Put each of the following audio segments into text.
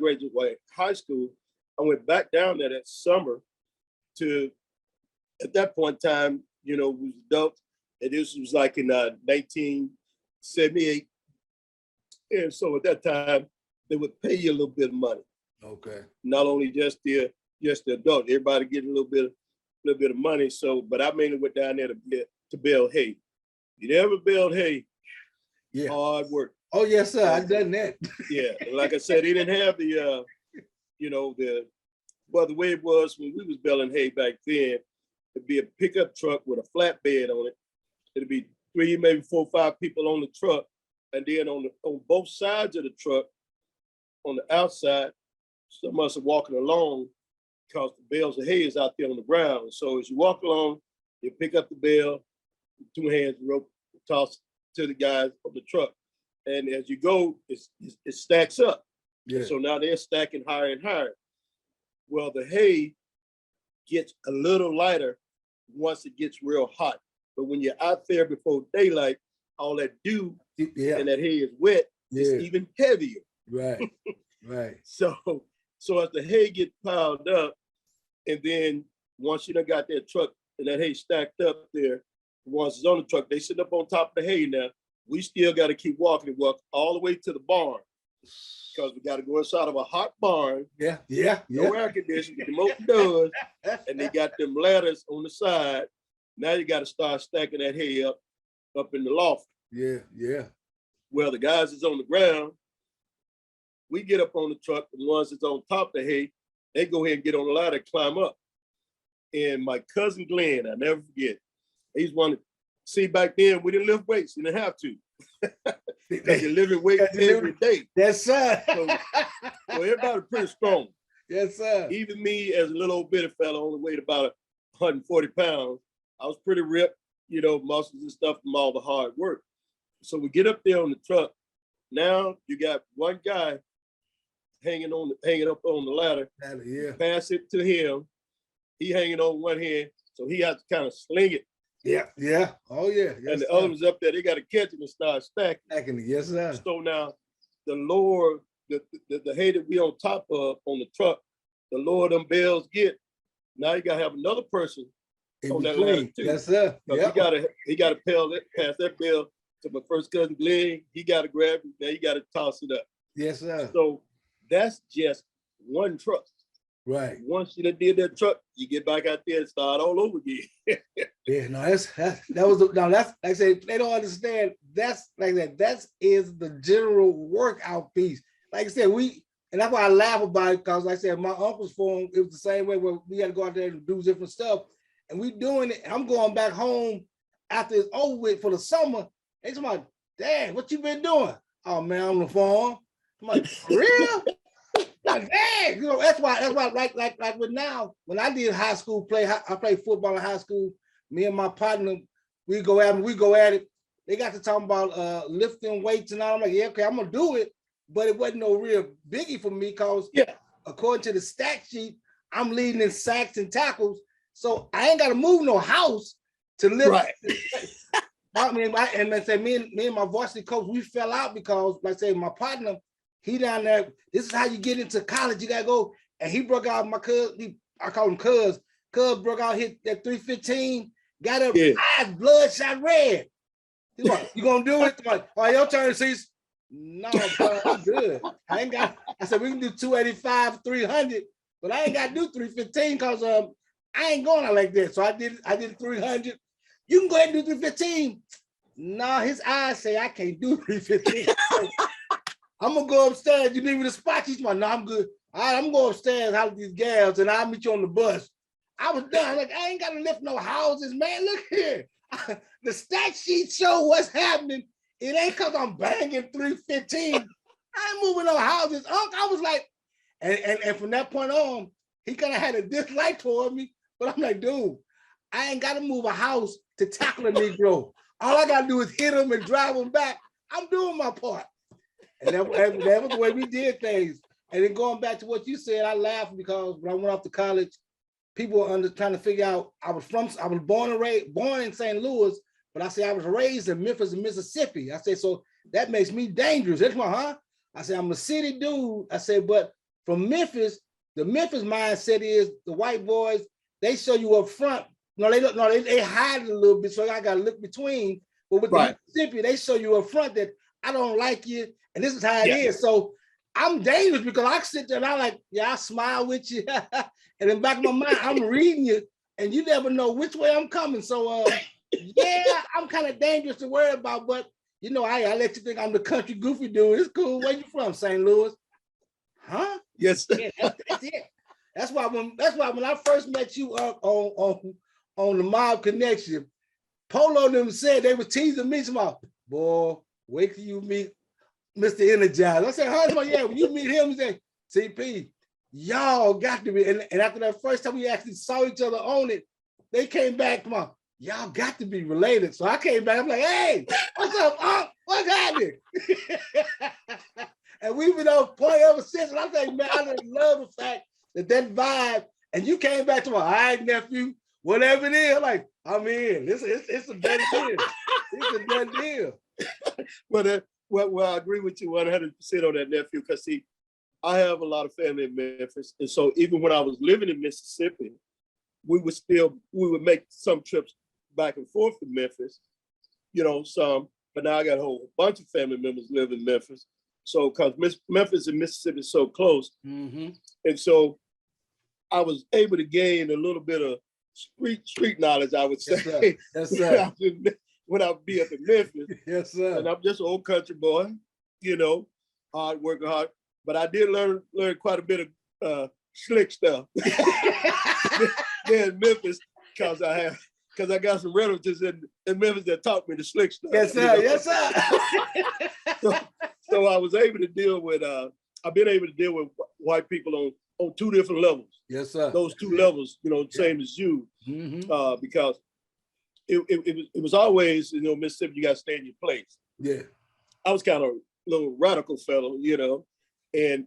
graduated high school, I went back down there that summer to, at that point in time, you know, was adult. And this was like in 1978. And so at that time, they would pay you a little bit of money. Okay. Not only just the adult, everybody getting a little bit of money. So, but I mainly went down there to bale hay. You never baled hay, Yeah. hard work. Oh yes, sir. I've done that. Yeah, and like I said, they didn't have the, well, the way it was when we was baling hay back then, it'd be a pickup truck with a flatbed on it. It'd be 3, maybe 4 or 5 people on the truck, and then on both sides of the truck, on the outside, some of us are walking along because the bales of hay is out there on the ground. So as you walk along, you pick up the bale, 2 hands, rope, toss to the guys on the truck. And as you go, it stacks up. Yeah. So now they're stacking higher and higher. Well, the hay gets a little lighter once it gets real hot. But when you're out there before daylight, all that dew and that hay is wet, it's even heavier. Right, right. So as the hay get piled up, and then once you done got that truck and that hay stacked up there, once it's on the truck, they sit up on top of the hay now. We still got to keep walking and walk all the way to the barn because we got to go inside of a hot barn. Yeah. No air conditioning, the motor does, and they got them ladders on the side. Now you got to start stacking that hay up in the loft. Yeah. Well, the guys is on the ground. We get up on the truck. The ones that's on top of the hay, they go ahead and get on the ladder, climb up. And my cousin Glenn, I never forget, he's one. See, back then we didn't lift weights. You didn't have to. Because you're lifting weights every day. Yes, sir. So everybody pretty strong. Yes, sir. Even me as a little old bitty fella, only weighed about 140 pounds. I was pretty ripped, you know, muscles and stuff from all the hard work. So we get up there on the truck. Now you got one guy hanging up on the ladder. Yeah. Pass it to him. He hanging on one hand, so he has to kind of sling it. Yeah. Oh yeah. Yes, and the others up there, they got to catch it and start stacking. Yes, sir. So now the lower the hay that we on top of on the truck, the lower them bales get. Now you gotta have another person on that ladder too. Yes, sir. He gotta pass that bale to my first cousin Glenn. He gotta grab it. Now you gotta toss it up. Yes, sir. So that's just one truck. Right. Once you done did that truck, you get back out there and start all over again. Yeah, no, that's like I said, they don't understand. That's like that. That is the general workout piece. Like I said, and that's why I laugh about it, because like I said, my uncle's phone, it was the same way where we had to go out there and do different stuff. And we doing it. I'm going back home after it's over with for the summer. They talking about, Dad, what you been doing? Oh man, I'm on the farm. I'm like, real? Like, dang, you know, that's why like with now, when I did high school I played football in high school. Me and my partner, we go at it. They got to talking about lifting weights and all. I'm like, yeah, okay, I'm gonna do it, but it wasn't no real biggie for me because according to the stat sheet, I'm leading in sacks and tackles, so I ain't got to move no house to lift. Right. I mean, me and my varsity coach, we fell out because, like I say, my partner, he down there, this is how you get into college. You gotta go. And he broke out my cousin, I call him Cuz. Cuz broke out, hit that 315, got up, eyes bloodshot red. He's like, you gonna do it? I'm like, all right, your turn, Cease. No, bro, I'm good. I said, we can do 285, 300, but I ain't gotta do 315 because I ain't going out like that. So I did 300. You can go ahead and do 315. No, his eyes say I can't do 315. I'm gonna go upstairs. You need me to spot you? No, I'm good. All right, I'm gonna go upstairs, holler at these gals, and I'll meet you on the bus. I was done. Like, I ain't gotta lift no houses, man. Look here. The stat sheet show what's happening. It ain't because I'm banging 315. I ain't moving no houses. I was like, and from that point on, he kind of had a dislike toward me. But I'm like, dude, I ain't gotta move a house to tackle a Negro. All I gotta do is hit him and drive him back. I'm doing my part. And that was the way we did things. And then going back to what you said, I laughed because when I went off to college, people were trying to figure out, I was born in St. Louis, but I say I was raised in Memphis, Mississippi. I said, so that makes me dangerous. That's why, huh? I said, I'm a city dude. I said, but from Memphis, the Memphis mindset is the white boys, they show you up front. No, they don't. No, they hide it a little bit, so I got to look between. But with the Mississippi, they show you up front that I don't like you, and this is how it is. So I'm dangerous because I sit there and I like, yeah, I smile with you, and in the back of my mind, I'm reading you, and you never know which way I'm coming. So yeah, I'm kind of dangerous to worry about, but you know, I let you think I'm the country goofy dude. It's cool. Where you from? St. Louis? Huh? Yes. Yeah, that's it. That's why when I first met you on the Mob Connection, Polo them said they were teasing me about, boy, wait till you meet Mr. Energizer. I said, how yeah, when you meet him, he said, CP, y'all got to be. And after that first time we actually saw each other on it, they came back, come on, y'all got to be related. So I came back, I'm like, hey, what's up, Unc? What's happening? And we've been on point ever since. And I'm like, man, I just love the fact that vibe, and you came back to my, all right, nephew, whatever it is, like, I'm in. It's a done deal. It's a done deal. But well, I agree with you 100% on that, nephew, because see, I have a lot of family in Memphis. And so even when I was living in Mississippi, we would make some trips back and forth to Memphis, you know, some, but now I got a whole bunch of family members live in Memphis. So, because Memphis and Mississippi is so close. And so I was able to gain a little bit of street knowledge, I would say. Yes, sir. When I would be up in Memphis. Yes, sir. And I'm just an old country boy, you know, hard, working hard. But I did learn quite a bit of slick stuff there in Memphis, because I got some relatives in Memphis that taught me the slick stuff. Yes, sir. You know? Yes, sir. So I was able to deal with, I've been able to deal with white people on two different levels. Yes, sir. Those two levels, you know, same as you, because it was always, you know, Mississippi, you got to stay in your place. Yeah. I was kind of a little radical fellow, you know, and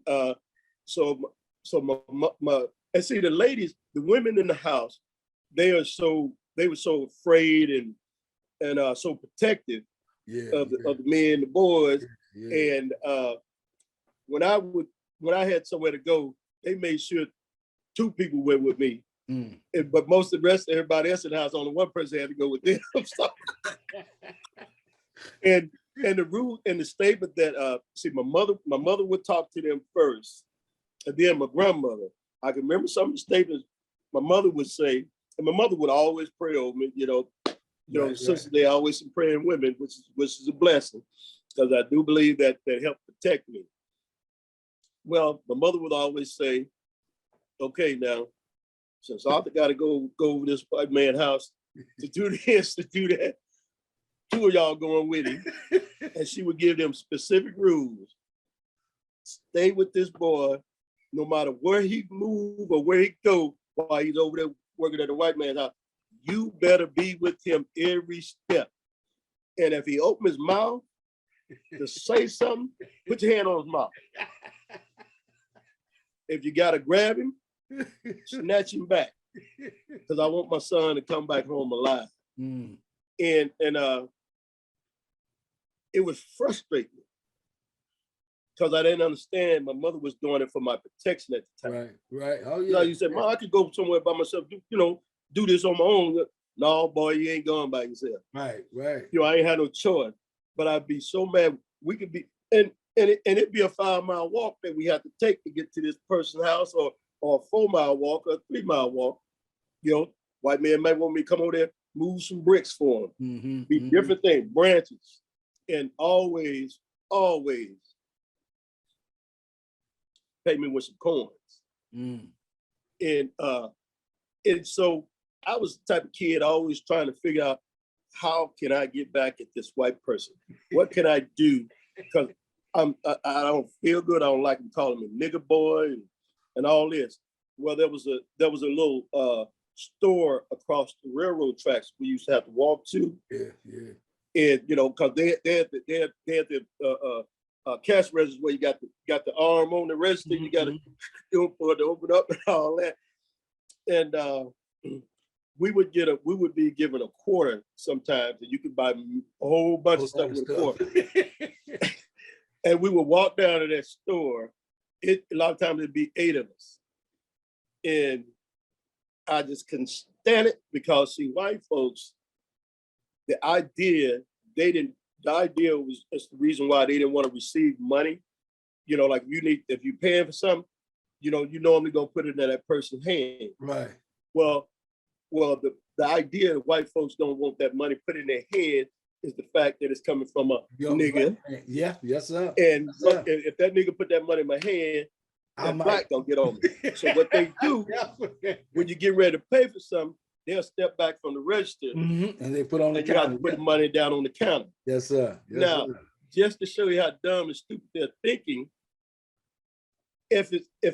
so my and see the ladies, the women in the house, they were so afraid and so protective of the men, the boys. Yeah. And when I had somewhere to go, they made sure two people went with me. But most of the rest of everybody else in the house, only one person had to go with them. So, and the rule and the statement that see, my mother would talk to them first, and then my grandmother. I can remember some of the statements my mother would say, and my mother would always pray over me. You know, since they always some praying women, which is a blessing, because I do believe that helped protect me. Well, my mother would always say, okay, now, since Arthur got to go over this white man's house to do this, to do that, two of y'all going with him. And she would give them specific rules. Stay with this boy, no matter where he move or where he go while he's over there working at the white man's house. You better be with him every step. And if he opens his mouth to say something, put your hand on his mouth. If you got to grab him, snatch him back, because I want my son to come back home alive. And it was frustrating because I didn't understand. My mother was doing it for my protection at the time. Right. Oh yeah. You know, you said, Mom, I could go somewhere by myself. Do this on my own. No, boy, you ain't going by yourself. Right. You know, I ain't had no choice. But I'd be so mad. We could be, and it'd be a 5-mile walk that we had to take to get to this person's house, or a 4-mile walk, or a 3-mile walk. You know, white man might want me to come over there, move some bricks for him. Be different things, branches, and always pay me with some coins. And so I was the type of kid always trying to figure out, how can I get back at this white person? What can I do? Because I don't feel good. I don't like them calling me nigger boy and all this. Well, there was a little store across the railroad tracks we used to have to walk to. Yeah. And you know, because they had the cash register where you got the arm on the register. You got to do for it to open up and all that. And we would be given a quarter sometimes, and you could buy a whole bunch of stuff with a quarter. And we would walk down to that store, a lot of times it'd be 8 of us. And I just couldn't stand it because see, white folks, the idea was that's the reason why they didn't want to receive money. You know, like if you're paying for something, you know, you normally gonna put it in that person's hand. Right. Well, the idea that white folks don't want that money put in their head is the fact that it's coming from a nigga. Yeah, yes, sir. And yes, sir. If that nigga put that money in my hand, that black gonna get on me. So what they do when you get ready to pay for something, they'll step back from the register and they put on the counter. You have to put the money down on the counter. Yes, sir. Yes, now, sir. Just to show you how dumb and stupid they're thinking, if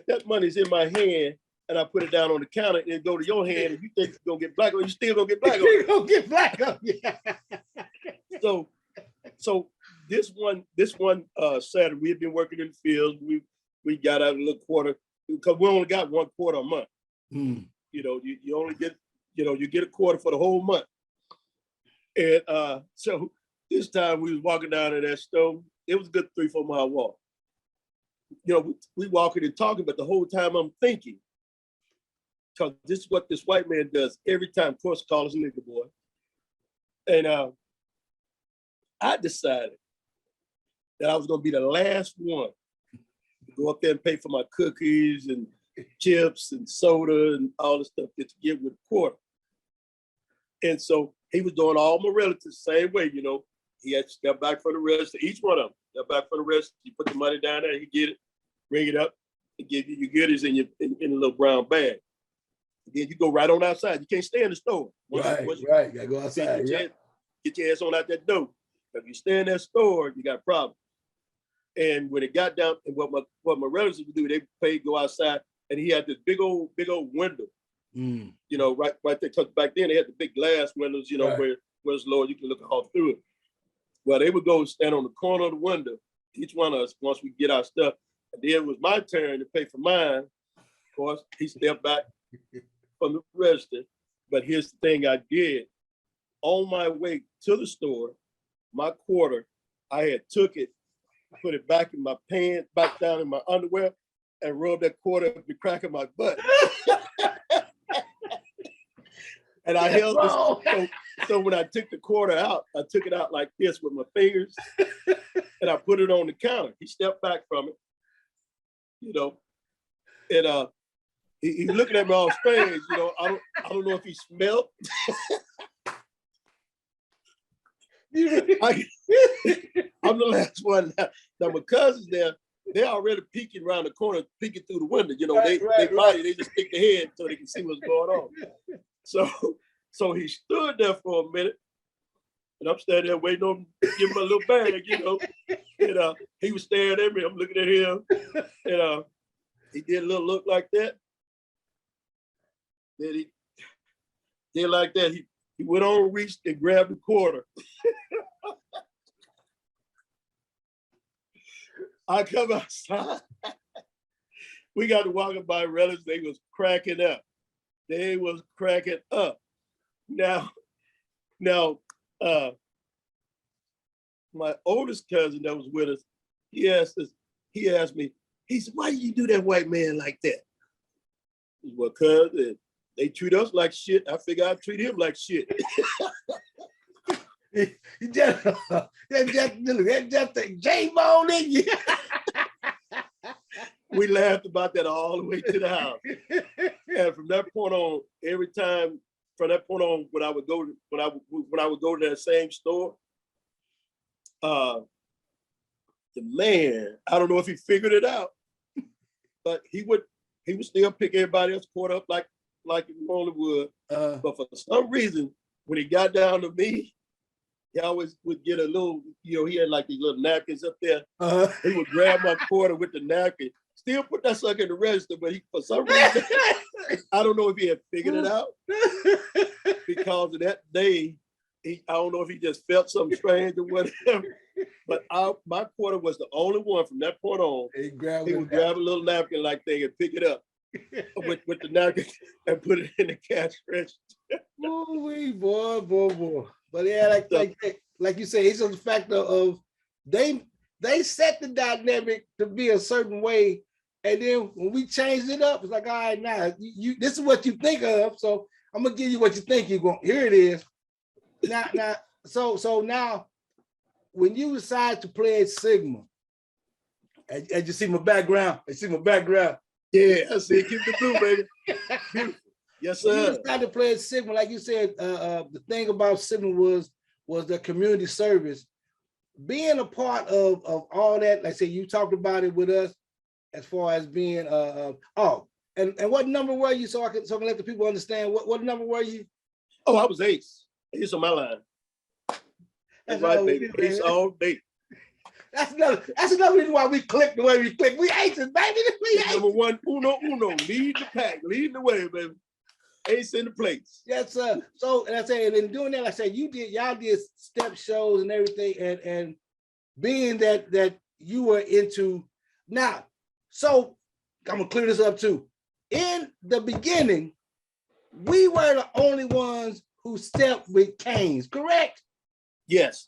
that money's in my hand and I put it down on the counter and it go to your hand and you think it's gonna get black on you, still gonna get black on you. You're gonna get black on you. So this one Saturday, we had been working in the fields. We got out a little quarter because we only got 1 quarter a month. You know, you only get, you know, you get a quarter for the whole month. And so this time we was walking down to that store. It was a good 3-4 mile walk. You know, we walking and talking, but the whole time I'm thinking, because this is what this white man does every time. Of course, call us nigga boy. And I decided that I was gonna be the last one to go up there and pay for my cookies and chips and soda and all the stuff that you get with a quarter. And so he was doing all my relatives the same way, you know. He had got back for the rest, each one of them got back for the rest. You put the money down there, he get it, ring it up, and give you your goodies in a little brown bag. And then you go right on outside. You can't stay in the store. Right. Gotta go outside. Get your ass on out that door. If you stay in that store, you got a problem. And when it got down, and what my relatives would do, they go outside, and he had this big old window. You know, right there. Because back then they had the big glass windows, you know, where it's lower, you can look all through it. Well, they would go stand on the corner of the window, each one of us, once we get our stuff. And then it was my turn to pay for mine. Of course, he stepped back from the register. But here's the thing I did. On my way to the store, my quarter, I had took it, put it back in my pants, back down in my underwear, and rubbed that quarter up the crack of my butt. And I held this. So when I took the quarter out, I took it out like this with my fingers, and I put it on the counter. He stepped back from it, you know, and he's looking at me all strange, you know. I don't know if he smelled. I'm the last one. Now my cousins there, they're already peeking around the corner, peeking through the window. You know, they just stick their head so they can see what's going on. So he stood there for a minute, and I'm standing there waiting on him to give him a little bag, you know. And he was staring at me. I'm looking at him, and he did a little look like that. Then he did like that. He went on, reached and grabbed the quarter. I come outside. We got to walking by relatives. They was cracking up. Now, my oldest cousin that was with us, he asked me, he said, "Why do you do that white man like that?" He said, "Well, cuz they treat us like shit. I figure I'd treat him like shit." Just a J-bone in you. We laughed about that all the way to the house. And from that point on, when I would go to that same store, the man, I don't know if he figured it out, but he would still pick everybody else caught up like he normally would. But for some reason, when he got down to me, he always would get a little, you know, he had like these little napkins up there. He would grab my quarter with the napkin, still put that sucker in the register, but for some reason, I don't know if he had figured it out, because of that day, I don't know if he just felt something strange or whatever, but my quarter was the only one from that point on. He would grab a little napkin like thing and pick it up with the napkin and put it in the cash register. Boy. But yeah, like you say, it's a factor of they set the dynamic to be a certain way, And then when we changed it up, it's like, all right, now this is what you think of. So I'm gonna give you what you think you're going. Here it is. Now, so now when you decide to play at Sigma, and you see my background, Yeah, I see. Keep the blue, baby. Beautiful. Yes, when you sir. decided to play at Sigma, like you said, the thing about Sigma was the community service. Being a part of all that, like I said, you talked about it with us as far as being and what number were you, so I can let the people understand what number were you? Oh, I was ace. Ace on my line. That's right, baby. Ace all day. That's another reason why we click the way we click. We aces, baby. We aces. Number one, uno, lead the pack, lead the way, baby. Ace in the place. Yes, sir. So, and I say, and in doing that, I said, y'all did step shows and everything, and being that you were into now. So I'm gonna clear this up too. In the beginning, we were the only ones who stepped with canes, correct? Yes,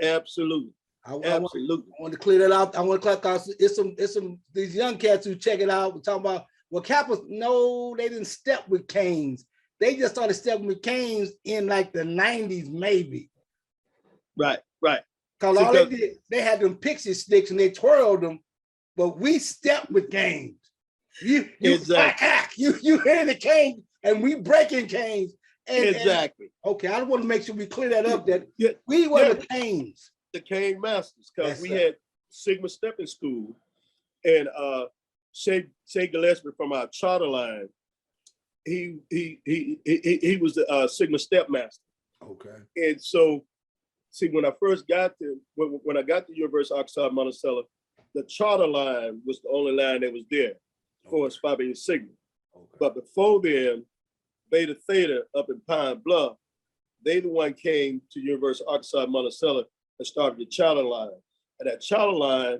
absolutely. I want to clear that out. I want to clear because it's some these young cats who check it out. We're talking about, well, Kappas, no, they didn't step with canes. They just started stepping with canes in like the 90s, maybe. Right. Because all they did, they had them pixie sticks and they twirled them, but we stepped with canes. You exactly. You hear the cane and we breaking canes. Exactly. Okay, I want to make sure we clear that up, that we were the canes. The cane masters, because we had Sigma Stepping School, and Shay Gillespie from our charter line, he was the Sigma Step Master. Okay. And so, see, when I first got to, when I got to University of Arkansas Monticello, the charter line was the only line that was there for us, Phi Beta Sigma. Okay. But before then, Beta Theta up in Pine Bluff, they the one came to University of Arkansas Monticello and started the charter line. And that charter line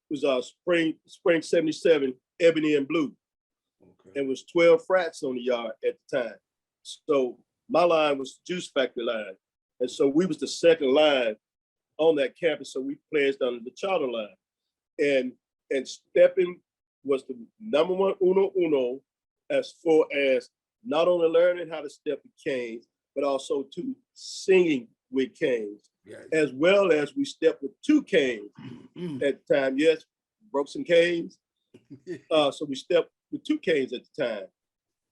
was our spring 77 ebony and blue. Okay. And was 12 frats on the yard at the time. So my line was the Juice Factory line. And so we was the second line on that campus. So we pledged under the charter line. And stepping was the number one uno as far as not only learning how to step with canes, but also to singing with canes, as well as we stepped with two canes at the time. Yes, broke some canes. So we stepped with two canes at the time.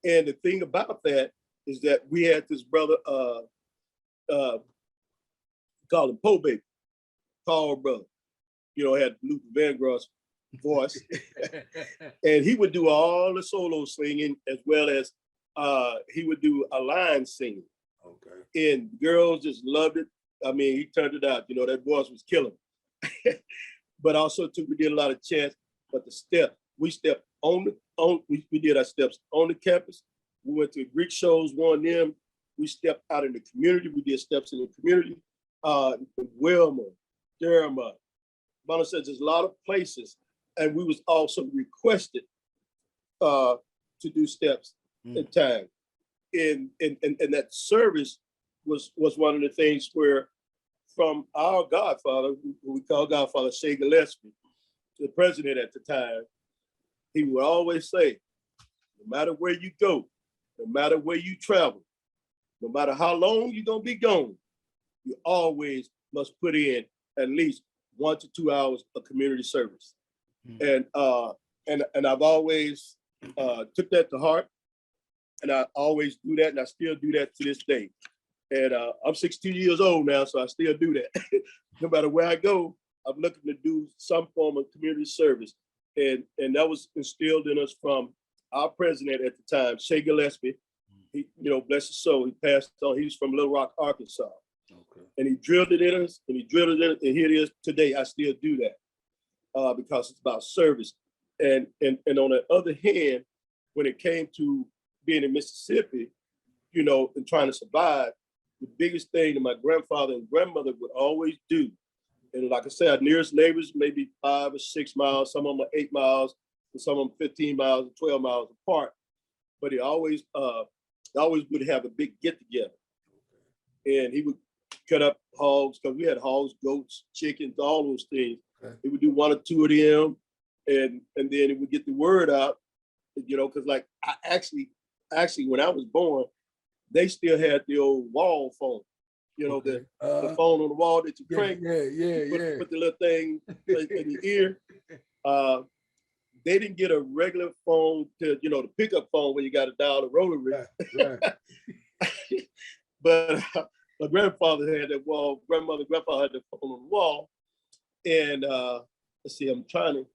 And the thing about that is that we had this brother, called him Po Baby, tall brother, had Luther Vandross voice. And he would do all the solo singing as well as he would do a line singing. Okay. And girls just loved it. I mean, he turned it out, that voice was killing. But also too, we did a lot of chants, but the step, we stepped we did our steps on the campus. We went to Greek shows, won them. We stepped out in the community. We did steps in the community. Wilma, Jeremiah, said there's a lot of places. And we was also requested to do steps in time. And that service was one of the things where from our godfather, who we call Godfather Shay Gillespie, the president at the time, he would always say, no matter where you go, no matter where you travel, no matter how long you're gonna be gone, you always must put in at least 1 to 2 hours of community service. And I've always took that to heart, and I always do that, and I still do that to this day. And I'm 62 years old now, so I still do that. No matter where I go, I'm looking to do some form of community service. And that was instilled in us from our president at the time, Shay Gillespie. He, bless his soul, he passed on. He was from Little Rock, Arkansas. Okay. And he drilled it in us, and here it is today. I still do that because it's about service. And on the other hand, when it came to being in Mississippi, and trying to survive, the biggest thing that my grandfather and grandmother would always do, and like I said, our nearest neighbors maybe 5 or 6 miles, some of them are 8 miles, and some of them 15 miles and 12 miles apart. But he always would have a big get together, and he would cut up hogs, because we had hogs, goats, chickens, all those things. Okay. He would do 1 or 2 of them, and then it would get the word out, you know, because like I actually when I was born, they still had the old wall phone, you know, the phone on the wall that you crank, put the little thing in your ear. They didn't get a regular phone to, you know, the pickup phone where you got to dial the rotary. Right. But my grandfather had that wall. Grandfather had the phone on the wall. And let's see, I'm trying to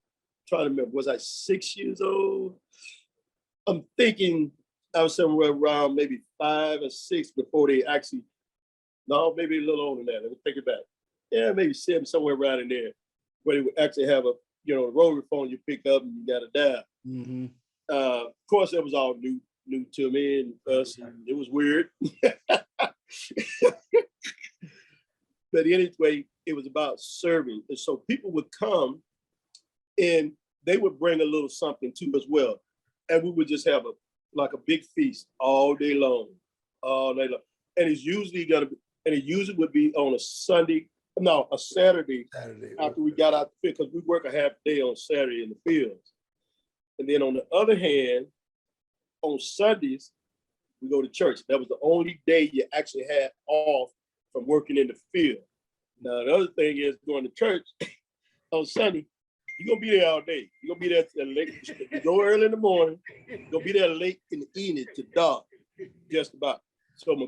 remember. Was I 6 years old? I'm thinking I was somewhere around maybe 5 or 6 before they actually. No, maybe a little older than that. Let me take it back. Yeah, maybe 7, somewhere around in there, where they would actually have a, you know, a rotary phone you pick up and you got to dial. Mm-hmm. Of course, it was all new to me and us. And it was weird. But anyway, it was about serving. And so people would come and they would bring a little something too as well. And we would just have a big feast all day long. And it usually would be on a Saturday after we got out the field, because we work a half day on Saturday in the fields. And then on the other hand, on Sundays, we go to church. That was the only day you actually had off from working in the field. Now, the other thing is going to church on Sunday, you're going to be there all day. You're going to be there till late. You go early in the morning, you're going to be there late in the evening to dark, just about. So my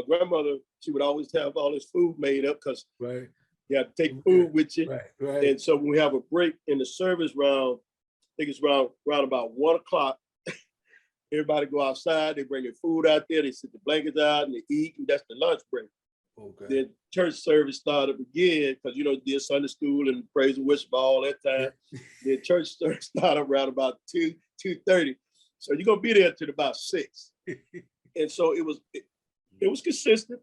grandmother, she would always have all this food made up because you have to take food with you. Right. And so when we have a break in the service round, I think it's around about 1 o'clock, everybody go outside, they bring their food out there, they sit the blankets out and they eat, and that's the lunch break. Okay. Then church service started again, because you know, did Sunday school and praise and worship all that time. Then church service started around about 2:30. So you're gonna be there till about 6. And so it was consistent,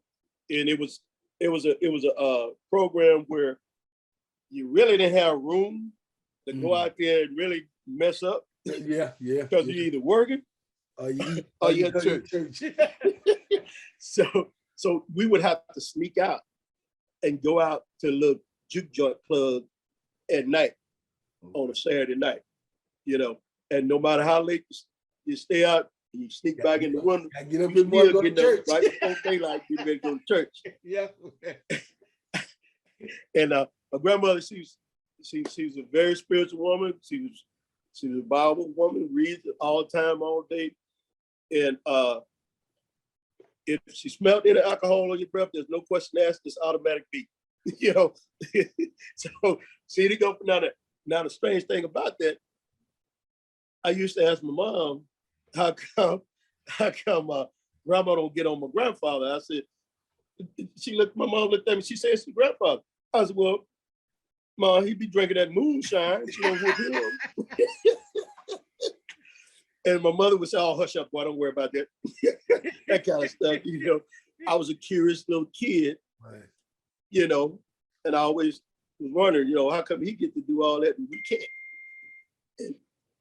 and it was a program where you really didn't have room to go out there and really mess up. Yeah. Because you're either working or you're at church. So we would have to sneak out and go out to a little juke joint club at night on a Saturday night, you know. And no matter how late you stay out, you sneak back in the window. Get up in the morning, go to church. Right before daylight, you ready to go to church. Yeah. And my grandmother, she was a very spiritual woman. She was a Bible woman, reads all the time, all day. And if she smelled any alcohol on your breath, there's no question asked, it's automatic beat. You know. So see, to go now the strange thing about that, I used to ask my mom, how come grandma don't get on my grandfather? I said, my mom looked at me, she said, it's your grandfather. I said, well, Mom, he be drinking that moonshine. She don't whoop him. And my mother would say, oh, hush up, boy, don't worry about that. That kind of stuff, you know. I was a curious little kid, you know, and I always was wondering, you know, how come he get to do all that and we can't?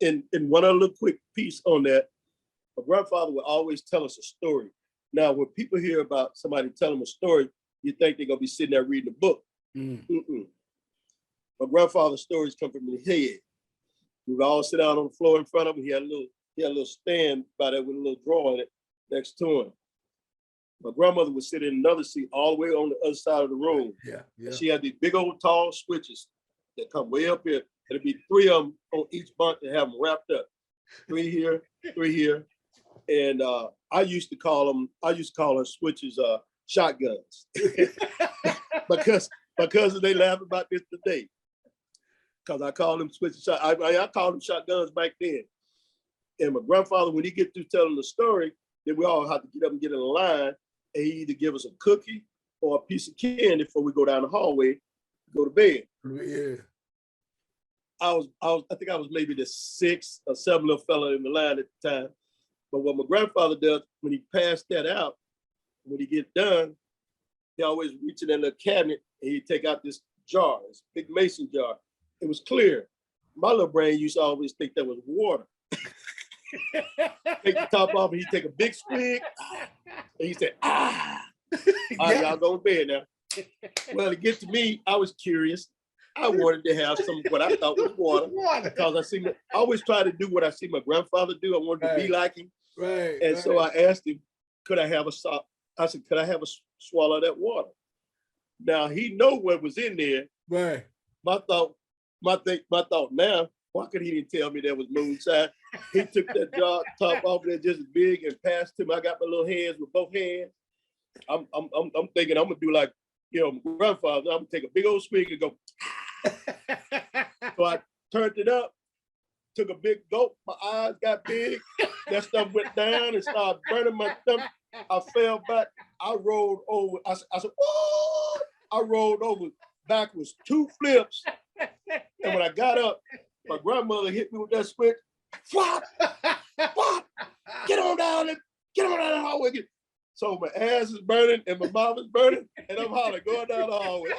And one other little quick piece on that, my grandfather would always tell us a story. Now, when people hear about somebody telling them a story, you think they're gonna be sitting there reading a book. My grandfather's stories come from his head. We would all sit down on the floor in front of him. He had a little stand by there with a little drawer in it next to him. My grandmother would sit in another seat all the way on the other side of the room. Yeah. She had these big old tall switches that come way up here. There'd be 3 of them on each bunk and have them wrapped up. 3 here, 3 here. And I used to call her switches shotguns. because they laugh about this today. Because I call them switches. I call them shotguns back then. And my grandfather, when he get through telling the story, then we all have to get up and get in a line, and he either give us a cookie or a piece of candy before we go down the hallway to go to bed. Yeah. I think I was maybe the 6th or 7th little fella in the line at the time. But what my grandfather does, when he passed that out, when he get done, he always reach in that little cabinet and he'd take out this jar, this big mason jar. It was clear. My little brain used to always think that was water. Take the top off and he'd take a big swig and he said, all right, y'all go to bed now. Well, to get to me, I was curious. I wanted to have some what I thought was water because I always try to do what I see my grandfather do. I wanted to be like him. Right. And so I asked him, could I have a swallow of that water? Now he know what was in there. Right. My thought now, why could he didn't tell me there was moonshine? He took that jar top off there just as big and passed to me. I got my little hands with both hands. I'm thinking I'm gonna do like, you know, my grandfather. I'm gonna take a big old swig and go. So I turned it up, took a big gulp. My eyes got big. That stuff went down and started burning my stomach. I fell back. I rolled over. I said, "Oh!" I rolled over backwards 2 flips. And when I got up, my grandmother hit me with that switch. Flop, flop, get on down the hallway. So my ass is burning and my mouth is burning, and I'm hollering, going down the hallway.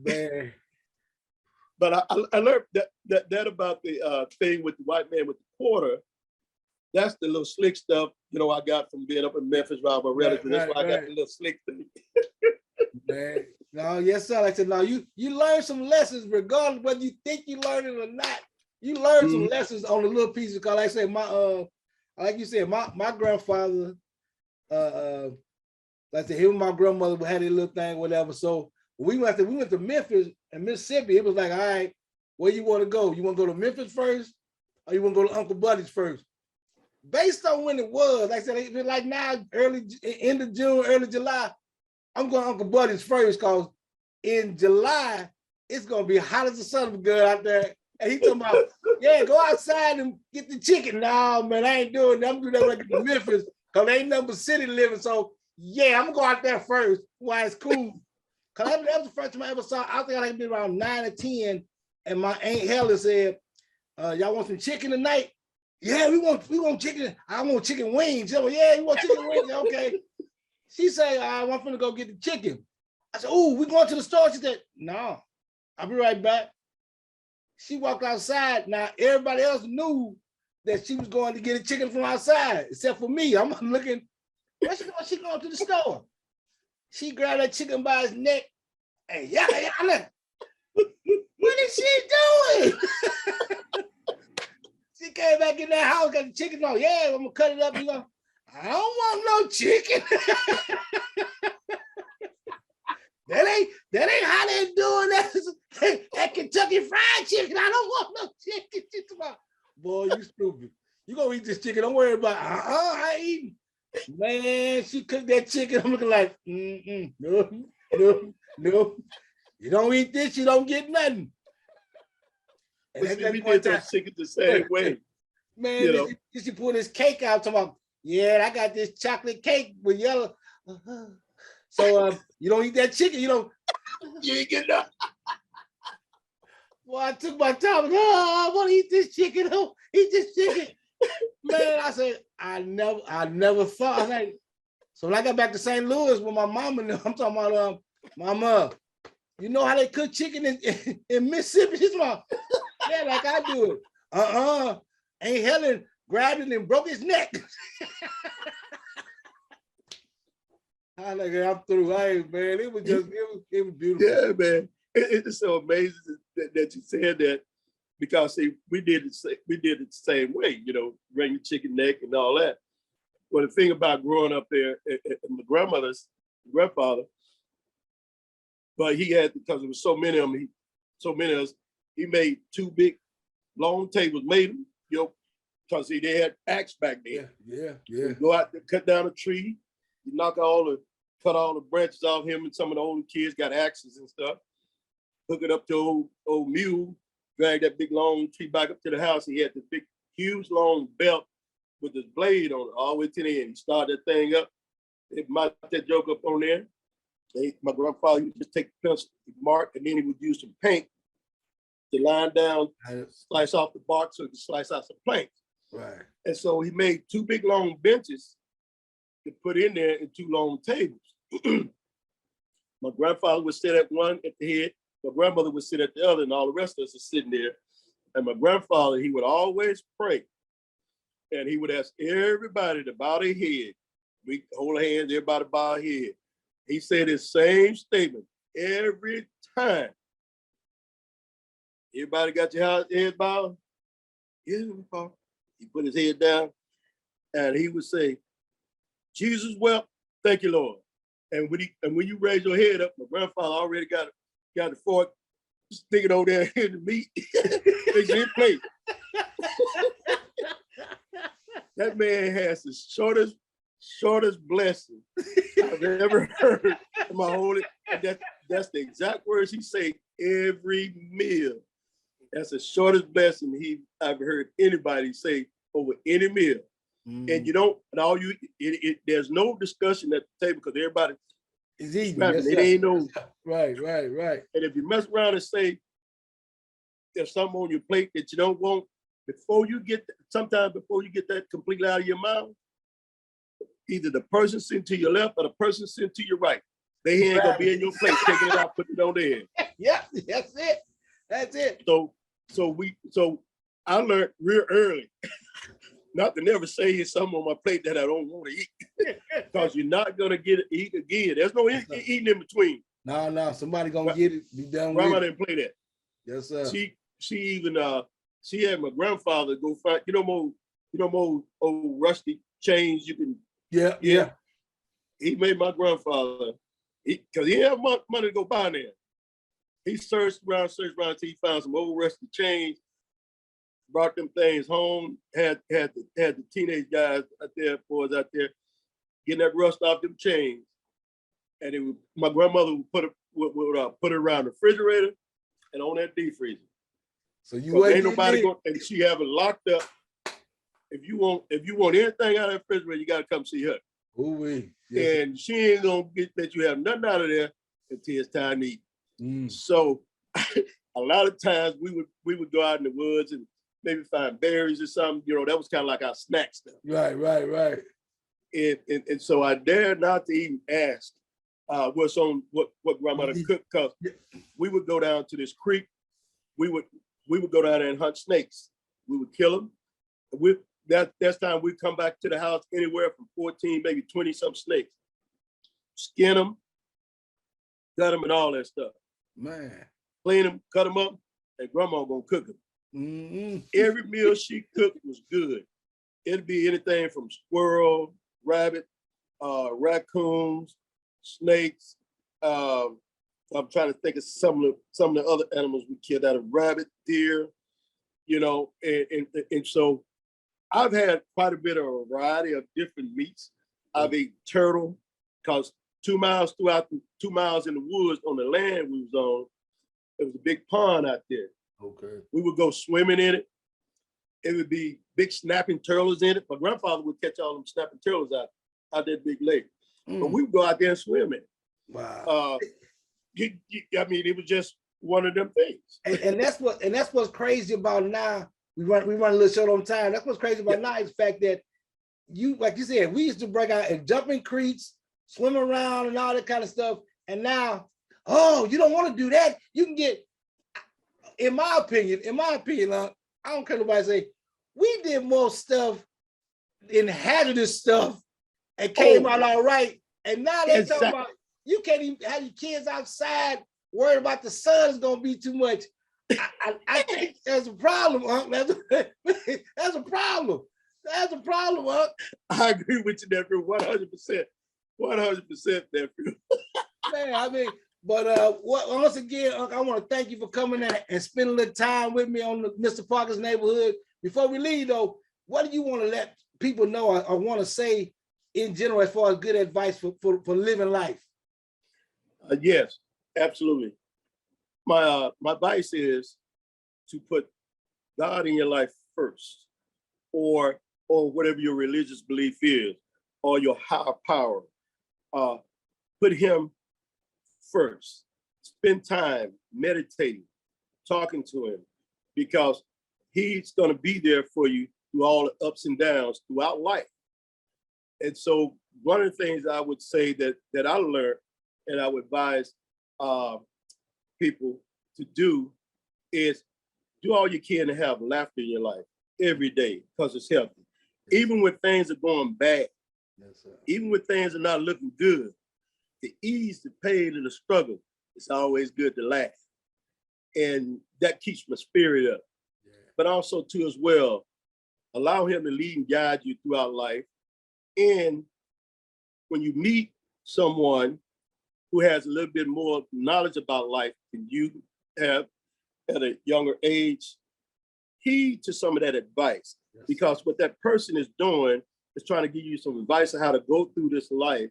Man. But I learned that about the thing with the white man with the quarter. That's the little slick stuff, you know, I got from being up in Memphis around my relatives. That's why I got the little slick thing. Man. No, yes, sir. Like I said, no, you learn some lessons regardless whether you think you learn it or not. You learn some lessons on the little pieces. Cause like I said, like you said, my grandfather, like I said, him and my grandmother had a little thing, whatever. So we went to Memphis and Mississippi. It was like, all right, where you want to go? You want to go to Memphis first, or you want to go to Uncle Buddy's first? Based on when it was, like I said, it's like now, end of June, early July, I'm going to Uncle Buddy's first because in July, it's going to be hot as the son of a gun out there. And he talking about, yeah, go outside and get the chicken. No, man, I ain't doing that. I'm doing that when I get to Memphis because there ain't nothing but city living. So, yeah, I'm going to go out there first while it's cool. Because that was the first time I ever saw, I think I had been around 9 or 10, and my Aunt Helen said, y'all want some chicken tonight? Yeah, we want chicken. I want chicken wings. Said, yeah, you want chicken wings? Okay. She said, I'm finna go get the chicken. I said, oh, we going to the store? She said, no, I'll be right back. She walked outside. Now, everybody else knew that she was going to get a chicken from outside, except for me. I'm looking, where's she going to the store? She grabbed that chicken by his neck. Hey, yeah. What is she doing? She came back in that house, got the chicken on. Yeah, I'm gonna cut it up. You know, I don't want no chicken. that ain't how they doing that. That Kentucky Fried Chicken. I don't want no chicken. Boy, you stupid. You gonna eat this chicken? Don't worry about. I ain't eating. Man, she cooked that chicken. I'm looking like, no. You don't eat this, you don't get nothing. And we did those chickens the same way. Man, you know? She pulled this cake out, talking about, yeah, I got this chocolate cake with yellow. So you don't eat that chicken, you don't. You ain't get nothing. Well, I took my time. I want to eat this chicken. Oh, eat this chicken. Man, I said, I never thought. I was like, so when I got back to St. Louis with my mama, I'm talking about, Mama, you know how they cook chicken in Mississippi? She's like, yeah, like I do it. Aunt Helen grabbed it and broke his neck. I like, I'm through. Hey, man, it was beautiful. Yeah, man. It's so amazing that you said that, because see, we did it the same way, you know, bring the chicken neck and all that. Well, the thing about growing up there at my grandmother's grandfather, but he had, because there was so many of us, he made 2 big long tables, made them, you know, because they had axe back then. Yeah. You go out there, cut down a tree, you cut all the branches off him, and some of the older kids got axes and stuff. Hook it up to old mule, drag that big long tree back up to the house. He had this big, huge long belt with this blade on it all the way to the end. He started that thing up. They mounted that joke up on there. My grandfather would just take the pencil, mark, and then he would use some paint to line down, slice off the bark so he could slice out some planks. Right. And so he made 2 big long benches to put in there and 2 long tables. My grandfather would sit at one at the head, my grandmother would sit at the other, and all the rest of us are sitting there. And my grandfather, he would always pray. And he would ask everybody to bow their head. We hold hands, everybody bow their head. He said his same statement every time. Everybody got your head bowed? Yeah, Papa. He put his head down and he would say, Jesus wept, thank you, Lord. And when you raise your head up, my grandfather already got the fork sticking over there in the meat. Fix his plate. That man has the shortest blessing I've ever heard in my whole life. That's the exact words he say every meal. That's the shortest blessing I've heard anybody say over any meal. And you don't, and there's no discussion at the table because everybody is eating. It ain't no right. And if you mess around and say there's something on your plate that you don't want, before you get that completely out of your mouth, either the person sitting to your left or the person sitting to your right, they ain't gonna be in your plate, taking it out, putting it on there. Yeah, that's it. So I learned real early not to never say something on my plate that I don't want to eat, because you're not gonna eat again. There's no eating in between. No, somebody gonna get it. Be done with Grandma it. didn't play that. Yes, sir. She had my grandfather go find more old rusty chains you can. Yeah. He made my grandfather, because he didn't have money to go buy there. He searched around until he found some old rusty chains, brought them things home, had the teenage guys out there, boys out there, getting that rust off them chains. And my grandmother would put it around the refrigerator and on that deep freezer. So you ain't nobody going, and she have it locked up. If you want anything out of that refrigerator, you gotta come see her. Ooh-wee. Yes. And she ain't gonna let you have nothing out of there until it's time to eat. So a lot of times we would go out in the woods and maybe find berries or something. That was kind of like our snack stuff. Right. And so I dare not to even ask what grandmother cooked, because we would go down to this creek. We would go down there and hunt snakes. We would kill them. That's time we'd come back to the house anywhere from 14, maybe 20 some snakes. Skin them, gut them, and all that stuff. Man. Clean them, cut them up, and grandma gonna cook them. Every meal she cooked was good. It'd be anything from squirrel, rabbit, raccoons, snakes. I'm trying to think of some of the other animals we killed out of rabbit, deer, and so I've had quite a bit of a variety of different meats. I've ate turtle, because 2 miles in the woods on the land we was on, there was a big pond out there. Okay. We would go swimming in it. It would be big snapping turtles in it. My grandfather would catch all them snapping turtles out that big lake. But we would go out there and swim in it. Wow. It was just one of them things. And that's what's crazy about now. We run a little short on time. That's what's crazy about now is the fact that like you said, we used to break out and jump in creeks, swim around and all that kind of stuff. And now, you don't want to do that. You can get, in my opinion, I don't care what nobody say, we did more stuff in hazardous stuff and came out all right. And now they talking about you can't even have your kids outside worried about the sun's gonna be too much. I think there's a problem, Unc. That's a problem. That's a problem, Unc. I agree with you, nephew, 100%. 100%, nephew. Man, but once again, Unc, I want to thank you for coming in and spending a little time with me on the Mr. Parker's Neighborhood. Before we leave, though, what do you want to let people know or want to say in general as far as good advice for living life? Yes, absolutely. My advice is to put God in your life first, or whatever your religious belief is, or your higher power. Put him first. Spend time meditating, talking to him, because he's going to be there for you through all the ups and downs throughout life. And so one of the things I would say that I learned, and I would advise people to do, is do all you can to have laughter in your life every day, because it's healthy. Even when things are going bad, even when things are not looking good, to ease the pain and the struggle, it's always good to laugh. And that keeps my spirit up. Yeah. But also too as well, allow him to lead and guide you throughout life. And when you meet someone who has a little bit more knowledge about life than you have at a younger age, heed to some of that advice. Yes. Because what that person is doing is trying to give you some advice on how to go through this life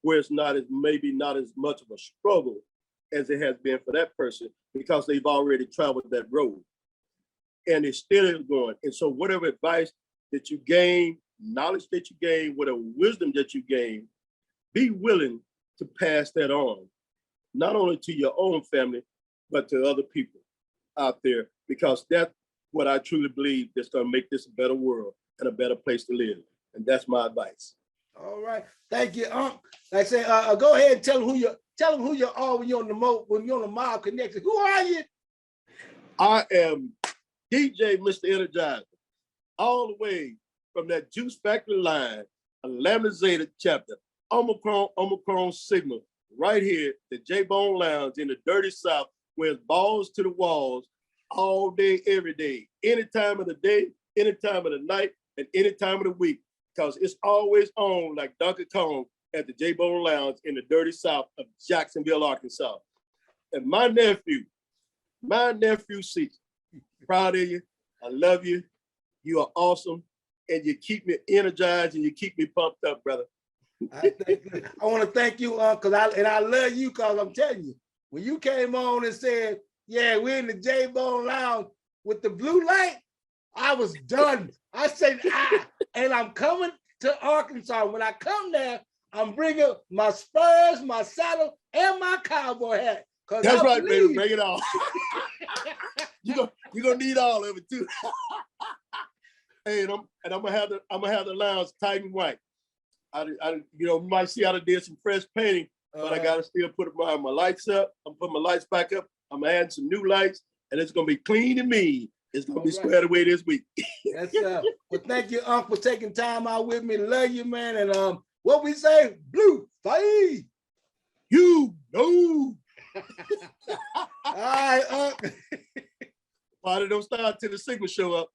where it's maybe not as much of a struggle as it has been for that person, because they've already traveled that road and it's still going. And so whatever advice that you gain, knowledge that you gain, whatever wisdom that you gain, be willing to pass that on, not only to your own family, but to other people out there, because that's what I truly believe that's going to make this a better world and a better place to live. And that's my advice. All right. Thank you, Unc. Like I say, go ahead and tell them who you are when you're on the Mob Connection. Who are you? I am DJ Mr. Energizer, all the way from that Juice Factory line, a laminated chapter, Omicron Signal, right here, the J-Bone Lounge in the dirty South, where it's balls to the walls all day, every day, any time of the day, any time of the night, and any time of the week, because it's always on like Donkey Kong at the J-Bone Lounge in the dirty South of Jacksonville, Arkansas. And my nephew, CJ, proud of you. I love you. You are awesome. And you keep me energized and you keep me pumped up, brother. I want to thank you, because I love you, because I'm telling you, when you came on and said, yeah, we're in the J-Bone Lounge with the blue light, I was done. I said, and I'm coming to Arkansas. When I come there, I'm bringing my spurs, my saddle, and my cowboy hat. That's right, baby. Bring it on. You're gonna need all of it too. Hey, and I'm gonna have the lounge tight and white. You might see I did some fresh painting, but I gotta still put my lights up. I'm putting my lights back up. I'm adding some new lights, and it's gonna be clean and mean. It's gonna be squared away this week. That's well, thank you, Unc, for taking time out with me. Love you, man. And what we say, blue fight. You know. All right, Unc. Party don't start till the signal show up.